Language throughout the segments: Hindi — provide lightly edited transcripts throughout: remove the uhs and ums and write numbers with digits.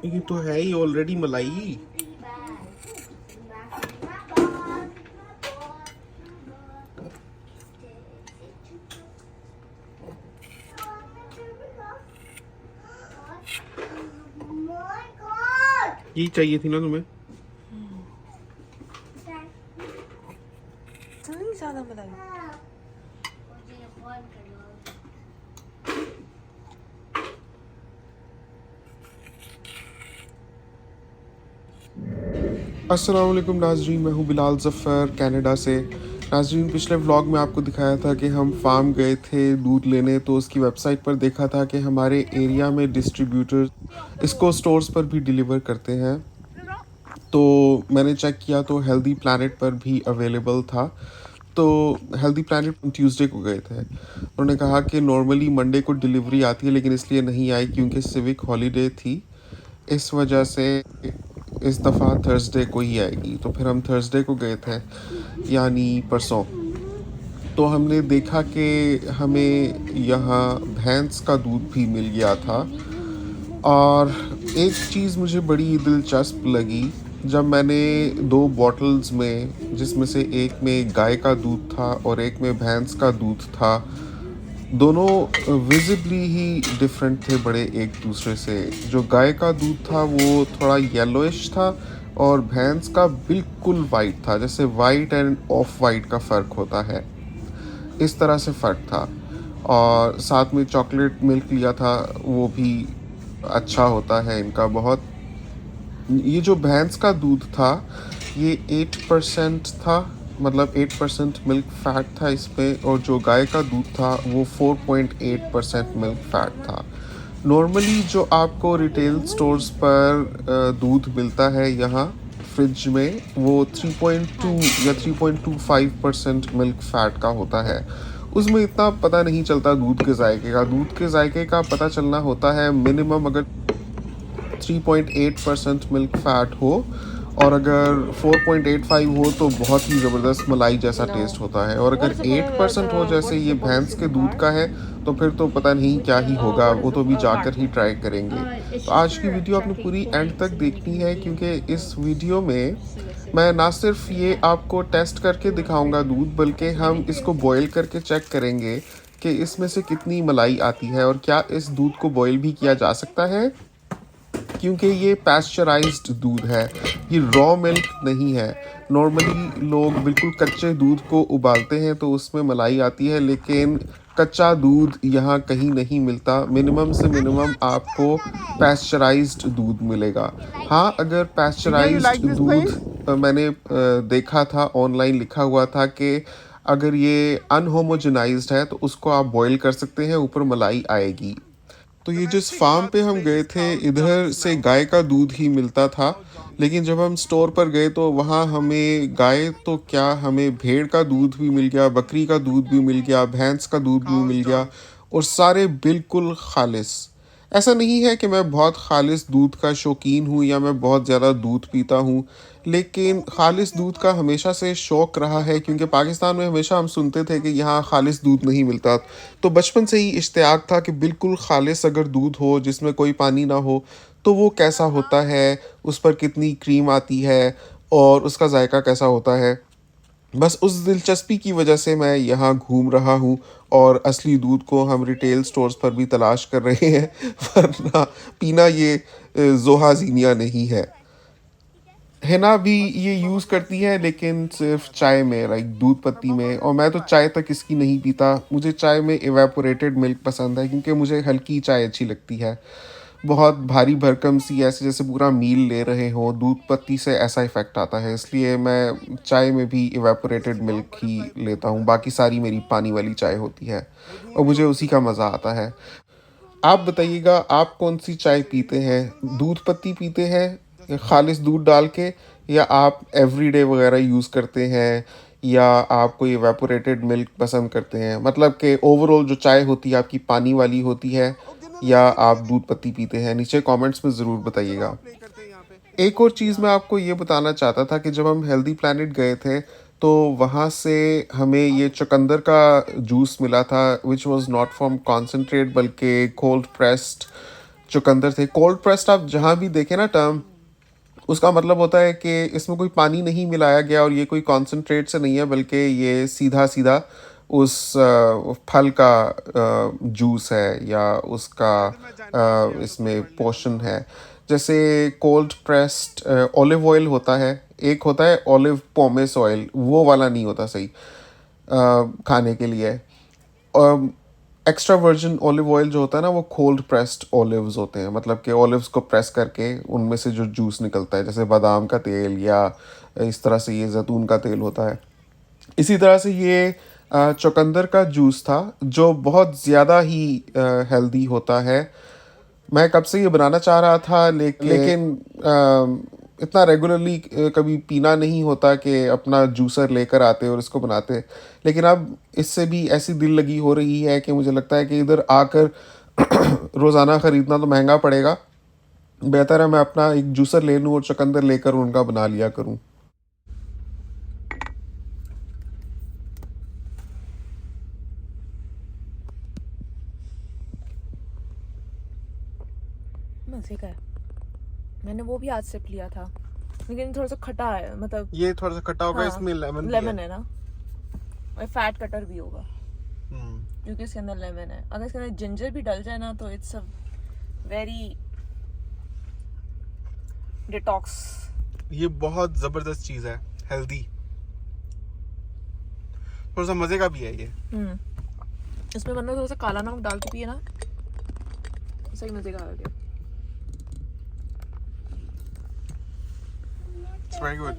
ये तो है ही ऑलरेडी मलाई। यही चाहिए थी ना तुम्हें? इतनी ज्यादा मलाई। अस्सलाम वालेकुम नाजरीन, मैं हूँ बिलाल ज़फ़र कनाडा से। नाजरीन, पिछले व्लॉग में आपको दिखाया था कि हम फार्म गए थे दूध लेने, तो उसकी वेबसाइट पर देखा था कि हमारे एरिया में डिस्ट्रीब्यूटर इसको स्टोर्स पर भी डिलीवर करते हैं। तो मैंने चेक किया तो हेल्दी प्लैनेट पर भी अवेलेबल था। तो हेल्दी प्लैनेट ट्यूसडे को गए थे। उन्होंने कहा कि नॉर्मली मंडे को डिलीवरी आती है, लेकिन इसलिए नहीं आई क्योंकि सिविक हॉलीडे थी। इस वजह से इस दफ़ा थर्सडे को ही आएगी। तो फिर हम थर्सडे को गए थे, यानी परसों। तो हमने देखा कि हमें यहाँ भैंस का दूध भी मिल गया था। और एक चीज़ मुझे बड़ी दिलचस्प लगी, जब मैंने दो बॉटल्स में, जिसमें से एक में गाय का दूध था और एक में भैंस का दूध था, दोनों विजिबली ही डिफरेंट थे बड़े एक दूसरे से। जो गाय का दूध था वो थोड़ा येलोइश था और भैंस का बिल्कुल वाइट था, जैसे वाइट एंड ऑफ वाइट का फ़र्क होता है, इस तरह से फ़र्क था। और साथ में चॉकलेट मिल्क लिया था, वो भी अच्छा होता है इनका बहुत। ये जो भैंस का दूध था ये 8% था, मतलब 8% मिल्क फैट था इसमें, और जो गाय का दूध था वो 4.8% मिल्क फैट था। नॉर्मली जो आपको रिटेल स्टोर्स पर दूध मिलता है यहाँ फ्रिज में, वो 3.2 या 3.25% मिल्क फैट का होता है। उसमें इतना पता नहीं चलता दूध के जायके का। दूध के जायके का पता चलना होता है मिनिमम अगर 3.8% मिल्क फैट हो, और अगर 4.85 हो तो बहुत ही ज़बरदस्त मलाई जैसा टेस्ट होता है। और अगर 8% हो, जैसे ये भैंस के दूध का है, तो फिर तो पता नहीं क्या ही होगा, वो तो भी जाकर ही ट्राई करेंगे। तो आज की वीडियो आपने पूरी एंड तक देखनी है, क्योंकि इस वीडियो में मैं ना सिर्फ ये आपको टेस्ट करके दिखाऊंगा दूध, बल्कि हम इसको बॉईल करके चेक करेंगे कि इसमें से कितनी मलाई आती है और क्या इस दूध को बॉईल भी किया जा सकता है, क्योंकि ये पैस्चराइज्ड दूध है, ये रॉ मिल्क नहीं है। नॉर्मली लोग बिल्कुल कच्चे दूध को उबालते हैं तो उसमें मलाई आती है, लेकिन कच्चा दूध यहाँ कहीं नहीं मिलता। मिनिमम से मिनिमम आपको पैस्चराइज्ड दूध मिलेगा। हाँ, अगर पैस्चराइज्ड दूध मैंने देखा था ऑनलाइन, लिखा हुआ था कि अगर ये अनहोमोजेनाइज्ड है तो उसको आप बॉईल कर सकते हैं, ऊपर मलाई आएगी। तो ये जिस फार्म पे हम गए थे, इधर से गाय का दूध ही मिलता था, लेकिन जब हम स्टोर पर गए तो वहाँ हमें गाय तो क्या, हमें भेड़ का दूध भी मिल गया, बकरी का दूध भी मिल गया, भैंस का दूध भी मिल गया, और सारे बिल्कुल खालिस। ऐसा नहीं है कि मैं बहुत खालिस दूध का शौकीन हूँ या मैं बहुत ज़्यादा दूध पीता हूँ, लेकिन खालिस दूध का हमेशा से शौक़ रहा है, क्योंकि पाकिस्तान में हमेशा हम सुनते थे कि यहाँ खालिस दूध नहीं मिलता। तो बचपन से ही इश्तियाक था कि बिल्कुल खालिस अगर दूध हो, जिसमें कोई पानी ना हो, तो वो कैसा होता है, उस पर कितनी क्रीम आती है और उसका जायका कैसा होता है। बस उस दिलचस्पी की वजह से मैं यहाँ घूम रहा हूँ, और असली दूध को हम रिटेल स्टोर्स पर भी तलाश कर रहे हैं, वरना पीना ये जोहा ज़ीनिया नहीं है। हिना भी ये यूज़ करती है, लेकिन सिर्फ चाय में, लाइक दूध पत्ती में, और मैं तो चाय तक इसकी नहीं पीता। मुझे चाय में इवेपोरेटेड मिल्क पसंद है, क्योंकि मुझे हल्की चाय अच्छी लगती है। बहुत भारी भरकम सी, ऐसे जैसे पूरा मील ले रहे हो, दूध पत्ती से ऐसा इफ़ेक्ट आता है, इसलिए मैं चाय में भी इवेपोरेटेड मिल्क ही लेता हूँ। बाकी सारी मेरी पानी वाली चाय होती है और मुझे उसी का मज़ा आता है। आप बताइएगा, आप कौन सी चाय पीते हैं? दूध पत्ती पीते हैं या खालिस दूध डाल के, या आप एवरीडे वगैरह यूज़ करते हैं, या आप कोई इवेपोरेटेड मिल्क पसंद करते हैं? मतलब कि ओवरऑल जो चाय होती है आपकी पानी वाली होती है, या आप दूध पत्ती पीते हैं? नीचे कमेंट्स में ज़रूर बताइएगा। एक और चीज़ मैं आपको ये बताना चाहता था कि जब हम हेल्दी प्लैनेट गए थे, तो वहाँ से हमें ये चुकंदर का जूस मिला था, which was not from concentrate बल्कि कोल्ड प्रेस्ड चुकंदर थे। कोल्ड प्रेस्ड आप जहाँ भी देखें ना टर्म, उसका मतलब होता है कि इसमें कोई पानी नहीं मिलाया गया और ये कोई कॉन्सेंट्रेट से नहीं है, बल्कि ये सीधा सीधा उस फल का जूस है या उसका इसमें पोर्शन है। जैसे कोल्ड प्रेस्ड ऑलिव ऑयल होता है, एक होता है ऑलिव पोमेस ऑयल, वो वाला नहीं होता सही खाने के लिए। एक्स्ट्रा वर्जिन ऑलिव ऑयल जो होता है ना, वो कोल्ड प्रेस्ड ऑलिव्स होते हैं, मतलब कि ऑलिव्स को प्रेस करके उनमें से जो जूस निकलता है, जैसे बादाम का तेल या इस तरह से ये जैतून का तेल होता है। इसी तरह से ये चुकंदर का जूस था जो बहुत ज़्यादा ही हेल्दी होता है। मैं कब से ये बनाना चाह रहा था, लेकिन इतना रेगुलरली कभी पीना नहीं होता कि अपना जूसर लेकर आते और इसको बनाते। लेकिन अब इससे भी ऐसी दिल लगी हो रही है कि मुझे लगता है कि इधर आकर रोज़ाना ख़रीदना तो महंगा पड़ेगा, बेहतर है मैं अपना एक जूसर ले लूँ और चुकंदर लेकर उनका बना लिया करूँ। मजे का है। मैंने वो भी आज सिप लिया था, लेकिन थोड़ा सा खट्टा है, मतलब ये थोड़ा सा खट्टा होगा। हाँ, इसमें लेमन है ना, और फैट कटर भी होगा क्योंकि इसके अंदर लेमन है। अगर इसके अंदर जिंजर भी डल जाए ना तो इट्स अ वेरी डिटॉक्स। ये बहुत जबरदस्त चीज है, हेल्दी, थोड़ा सा मजे का भी है ये। इसमें वरना थोड़ा सा काला नमक डाल के पिए ना, सही मजे का आ गया। It's very good.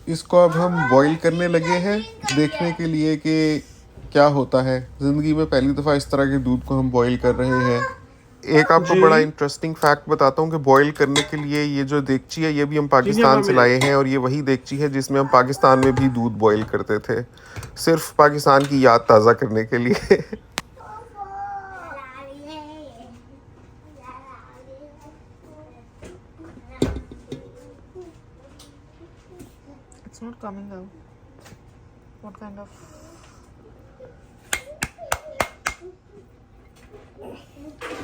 इसको अब हम बॉईल करने लगे हैं, देखने के लिए कि क्या होता है। ज़िंदगी में पहली दफ़ा इस तरह के दूध को हम बॉईल कर रहे हैं। एक आपको बड़ा इंटरेस्टिंग फैक्ट बताता हूँ कि बॉईल करने के लिए ये जो देगची है, ये भी हम पाकिस्तान से लाए हैं, और ये वही देगची है जिसमें हम पाकिस्तान में भी दूध बॉईल करते थे, सिर्फ पाकिस्तान की याद ताज़ा करने के लिए। It's not coming out. What kind of?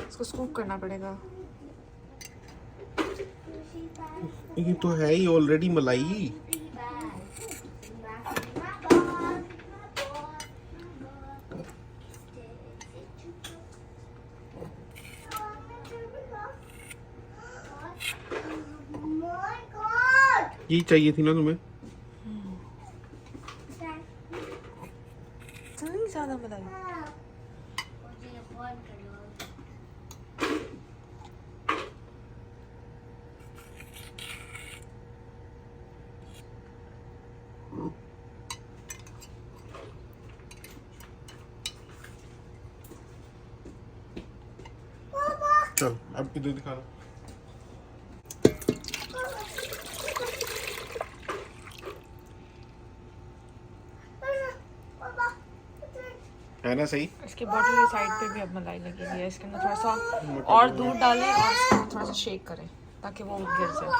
इसको स्कूप करना पड़ेगा। ये तो है ही ऑलरेडी मलाई। ये चाहिए थी ना तुम्हें? चलो ज़्यादा मलाई। चल अब इधर दिखाना। है ना सही? इसके बॉटल के साइड पे भी अब मलाई लगी हुई है। इसके अंदर थोड़ा सा और दूध डालें और इसको थोड़ा सा शेक करें ताकि वो गिर जाए।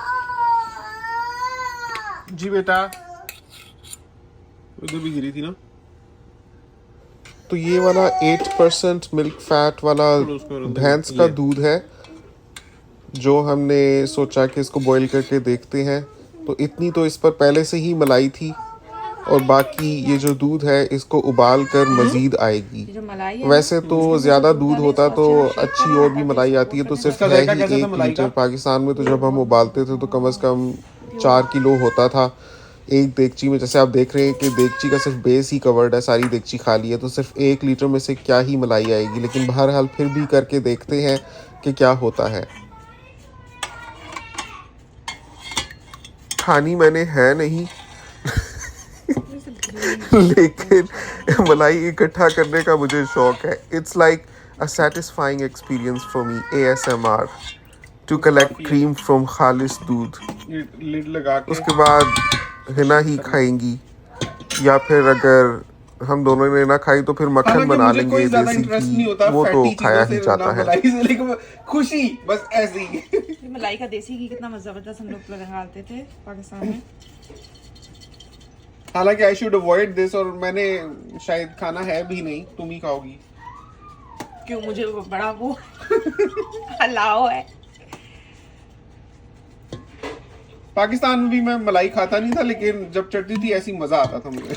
जी बेटा, उधर भी गिरी थी ना। तो ये वाला 8% मिल्क फैट वाला भैंस का दूध है जो हमने सोचा कि इसको बॉईल करके देखते हैं। तो इतनी तो इस पर पहले से ही मलाई थी, और बाकी ये जो दूध है इसको उबाल कर मजीद आएगी। वैसे तो ज़्यादा दूध होता तो अच्छी और भी मलाई आती है। तो सिर्फ है ही 1 लीटर। पाकिस्तान में तो जब हम उबालते थे तो कम से कम 4 किलो होता था एक देगची में। जैसे आप देख रहे हैं कि देगची का सिर्फ बेस ही कवर्ड है, सारी देगची खाली है, तो सिर्फ 1 लीटर में से क्या ही मलाई आएगी। लेकिन बहरहाल फिर भी करके देखते हैं कि क्या होता है। खानी मैंने है नहीं लेकिन मलाई इकट्ठा करने का मुझे शौक है। It's like a satisfying experience for me, ASMR, to collect cream from खालिस दूध। लिड लगा के उसके बाद हिना ही खाएंगी, या फिर अगर हम दोनों ने ना खाई तो फिर मक्खन बना लेंगे देसी घी, वो तो खाया ही जाता है। खुशी बस ऐसी। मलाई का देसी घी कितना जबरदस्त हम लोग लगाते थे पाकिस्तान में। हालांकि आई शुड अवॉइड दिस, और मैंने शायद खाना है भी नहीं, तुम ही खाओगी। क्यों, मुझे बड़ा वो अलाव है। पाकिस्तान में भी मैं मलाई खाता नहीं था, लेकिन जब चटती थी ऐसी मजा आता था मुझे।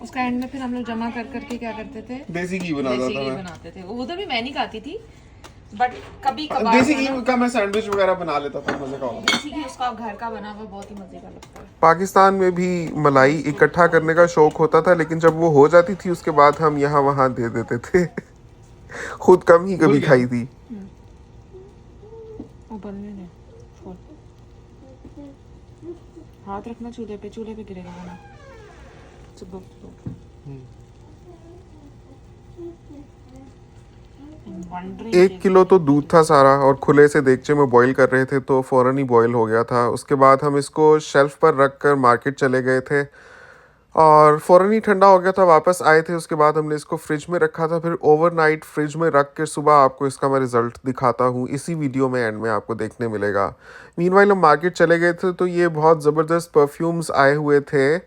उसका एंड में फिर हम लोग जमा कर करके क्या करते थे, देसी घी बनाता देसी था घी मैं। बनाते थे। वो तो भी मैं नहीं खाती थी, बट कभी कभार देसी था घी ना। का मैं सैंडविच वगैरह बना लेता था, मजे का वाला। देसी घी उसका घर का बना हुआ बहुत ही मजे का लगता है। पाकिस्तान में भी मलाई इकट्ठा करने का शौक होता था, लेकिन जब वो हो जाती थी उसके बाद हम यहाँ वहाँ दे देते थे। खुद कम ही कभी खाई थी। हाथ रखना चूल्हे पे गिरेगा खाना। 1 किलो तो दूध था सारा, और खुले से देगचे में बॉईल कर रहे थे तो फौरन ही बॉईल हो गया था। उसके बाद हम इसको शेल्फ पर रख कर मार्केट चले गए थे, और फ़ौरन ही ठंडा हो गया था। वापस आए थे, उसके बाद हमने इसको फ्रिज में रखा था, फिर ओवरनाइट फ्रिज में रख के सुबह आपको इसका मैं रिज़ल्ट दिखाता हूँ, इसी वीडियो में एंड में आपको देखने मिलेगा। मीनवाइल हम मार्केट चले गए थे, तो ये बहुत ज़बरदस्त परफ्यूम्स आए हुए थे।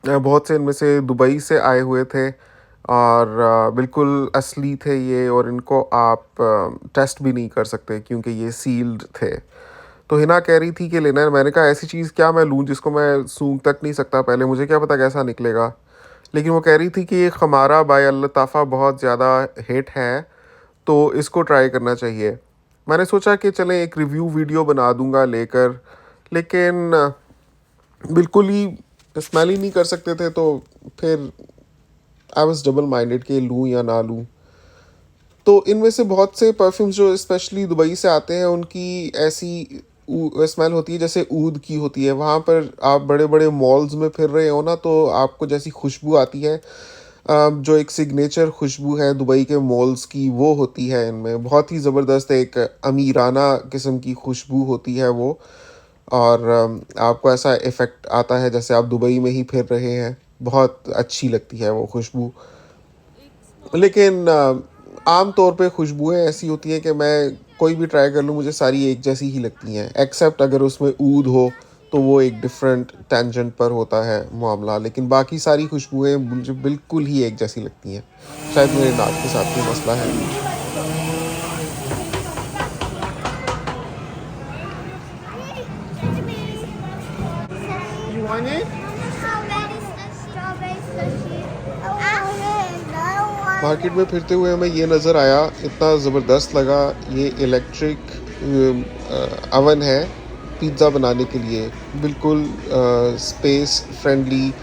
बहुत से इनमें से दुबई से आए हुए थे, और बिल्कुल असली थे ये, और इनको आप टेस्ट भी नहीं कर सकते क्योंकि ये सील्ड थे। तो हिना कह रही थी कि लेना है, मैंने कहा ऐसी चीज़ क्या मैं लूँ जिसको मैं सूंघ तक नहीं सकता, पहले मुझे क्या पता कैसा निकलेगा। लेकिन वो कह रही थी कि ये खमारा बाय अल्ताफ़ा बहुत ज़्यादा हिट है, तो इसको ट्राई करना चाहिए। मैंने सोचा कि चलें एक रिव्यू वीडियो बना दूंगा लेकर, लेकिन बिल्कुल ही स्मेल ही नहीं कर सकते थे, तो फिर आई वॉज डबल माइंडेड कि लूँ या ना लूँ। तो इनमें से बहुत से परफ्यूम्स जो स्पेशली दुबई से आते हैं, उनकी ऐसी स्मेल होती है जैसे ऊद की होती है। वहाँ पर आप बड़े बड़े मॉल्स में फिर रहे हो ना, तो आपको जैसी खुशबू आती है, जो एक सिग्नेचर खुशबू है दुबई के मॉल्स की, वो होती है इनमें। बहुत ही ज़बरदस्त एक अमीराना किस्म की खुशबू होती है वो, और आपको ऐसा इफ़ेक्ट आता है जैसे आप दुबई में ही फिर रहे हैं। बहुत अच्छी लगती है वो खुशबू। लेकिन आम तौर पे खुशबुएं ऐसी होती हैं कि मैं कोई भी ट्राई कर लूँ मुझे सारी एक जैसी ही लगती हैं, एक्सेप्ट अगर उसमें ऊद हो तो वो एक डिफरेंट टेंजेंट पर होता है मामला, लेकिन बाकी सारी खुशबुएं मुझे बिल्कुल ही एक जैसी लगती हैं। शायद मेरे नाक के साथ कोई मसला है। You want it? मार्केट में फिरते हुए हमें ये नज़र आया, इतना ज़बरदस्त लगा। ये इलेक्ट्रिक अवन है पिज़्ज़ा बनाने के लिए, बिल्कुल स्पेस फ्रेंडली,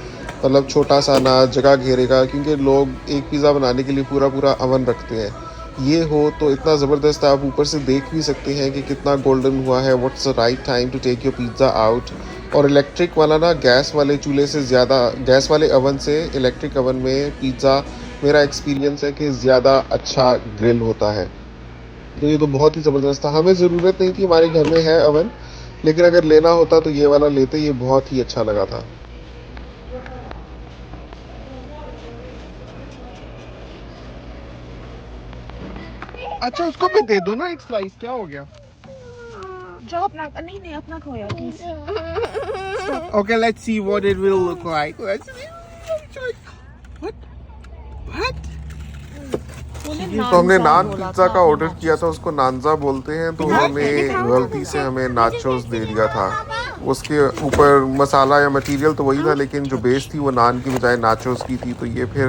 मतलब छोटा सा ना जगह घेरेगा, क्योंकि लोग एक पिज़्ज़ा बनाने के लिए पूरा पूरा अवन रखते हैं। ये हो तो इतना ज़बरदस्त, आप ऊपर से देख भी सकते हैं कि कितना गोल्डन हुआ है। What's the right time to take your pizza out. और इलेक्ट्रिक वाला ना, गैस वाले चूल्हे से ज़्यादा, गैस वाले अवन से इलेक्ट्रिक अवन में पिज़्ज़ा, मेरा एक्सपीरियंस है कि ज़्यादा अच्छा ग्रिल होता है। तो ये तो बहुत ही ज़बरदस्त था। हमें ज़रूरत नहीं थी, हमारे घर में है अवन, लेकिन अगर लेना होता तो ये वाला लेते, ये बहुत ही अच्छा लगा था। अच्छा उसको भी दे दो ना एक स्लाइस, क्या हो गया? जाओ अपना, नहीं अपना खो यार please. Okay, let's see what it will look like. Let's see. What? तो हमने नान पिज्ज़ा का ऑर्डर किया था, उसको नानजा बोलते हैं, तो उन्होंने गलती से हमें नाचोस दे दिया था। उसके ऊपर मसाला या मटेरियल तो वही था, लेकिन जो बेस थी वो नान की बजाय नाचोस की थी। तो ये फिर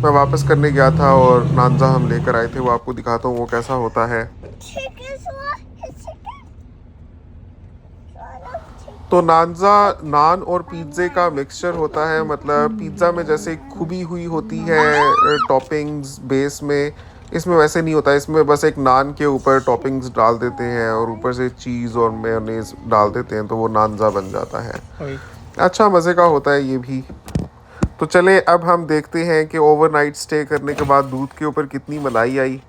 मैं वापस करने गया था, और नानजा हम लेकर आए थे, वो आपको दिखाता हूँ वो कैसा होता है। तो नानजा नान और पिज़्ज़े का मिक्सचर होता है, मतलब पिज़्ज़ा में जैसे खुबी हुई होती है टॉपिंग्स बेस में, इसमें वैसे नहीं होता। इसमें बस एक नान के ऊपर टॉपिंग्स डाल देते हैं और ऊपर से चीज़ और मेयोनेज़ डाल देते हैं, तो वो नानजा बन जाता है। अच्छा मज़े का होता है ये भी। तो चले अब हम देखते हैं कि ओवरनाइट स्टे करने के बाद दूध के ऊपर कितनी मलाई आई।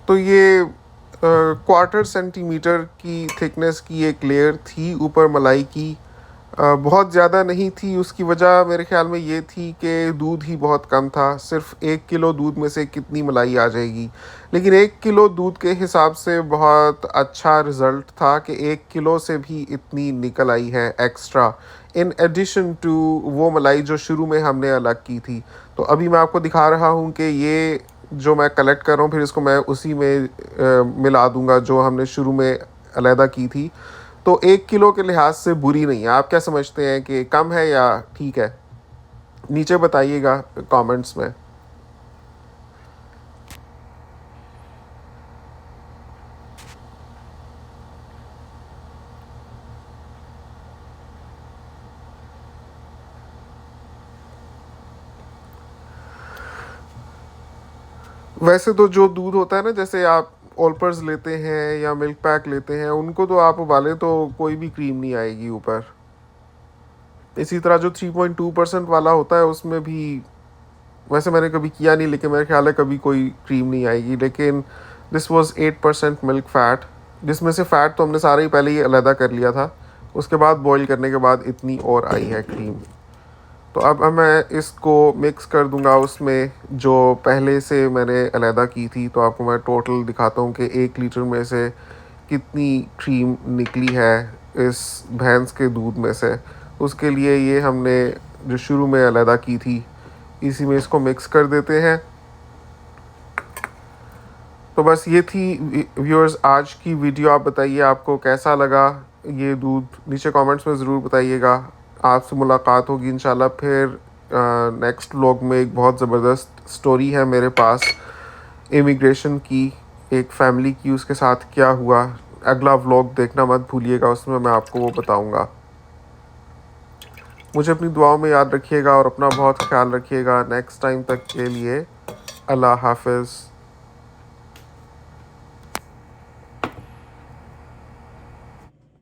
तो ये क्वार्टर सेंटीमीटर की थिकनेस की एक लेयर थी ऊपर मलाई की। बहुत ज़्यादा नहीं थी, उसकी वजह मेरे ख्याल में ये थी कि दूध ही बहुत कम था। सिर्फ 1 किलो दूध में से कितनी मलाई आ जाएगी, लेकिन 1 किलो दूध के हिसाब से बहुत अच्छा रिज़ल्ट था कि 1 किलो से भी इतनी निकल आई है एक्स्ट्रा, इन एडिशन टू वो मलाई जो शुरू में हमने अलग की थी। तो अभी मैं आपको दिखा रहा हूँ कि ये जो मैं कलेक्ट कर रहा हूँ, फिर इसको मैं उसी में मिला दूँगा जो हमने शुरू में अलहदा की थी। तो 1 किलो के लिहाज से बुरी नहीं है। आप क्या समझते हैं कि कम है या ठीक है? नीचे बताइएगा कमेंट्स में। वैसे तो जो दूध होता है ना, जैसे आप ओल्पर्स लेते हैं या मिल्क पैक लेते हैं, उनको तो आप उबाले तो कोई भी क्रीम नहीं आएगी ऊपर। इसी तरह जो 3.2% वाला होता है उसमें भी, वैसे मैंने कभी किया नहीं, लेकिन मेरे ख्याल है कभी कोई क्रीम नहीं आएगी। लेकिन दिस वाज 8% मिल्क फ़ैट, जिसमें से फ़ैट तो हमने सारा ही पहले ही अलहदा कर लिया था। उसके बाद बॉईल करने के बाद इतनी और आई है क्रीम। तो अब मैं इसको मिक्स कर दूंगा उसमें जो पहले से मैंने अलहदा की थी। तो आपको मैं टोटल दिखाता हूँ कि 1 लीटर में से कितनी क्रीम निकली है इस भैंस के दूध में से। उसके लिए ये हमने जो शुरू में अलहदा की थी, इसी में इसको मिक्स कर देते हैं। तो बस ये थी व्यूअर्स आज की वीडियो। आप बताइए आपको कैसा लगा ये दूध, नीचे कमेंट्स में ज़रूर बताइएगा। आपसे मुलाकात होगी इंशाल्लाह फिर नेक्स्ट व्लॉग में। एक बहुत ज़बरदस्त स्टोरी है मेरे पास इमिग्रेशन की, एक फ़ैमिली की, उसके साथ क्या हुआ। अगला व्लॉग देखना मत भूलिएगा, उसमें मैं आपको वो बताऊंगा। मुझे अपनी दुआओं में याद रखिएगा और अपना बहुत ख्याल रखिएगा। नेक्स्ट टाइम तक के लिए अल्लाह हाफ़िज़।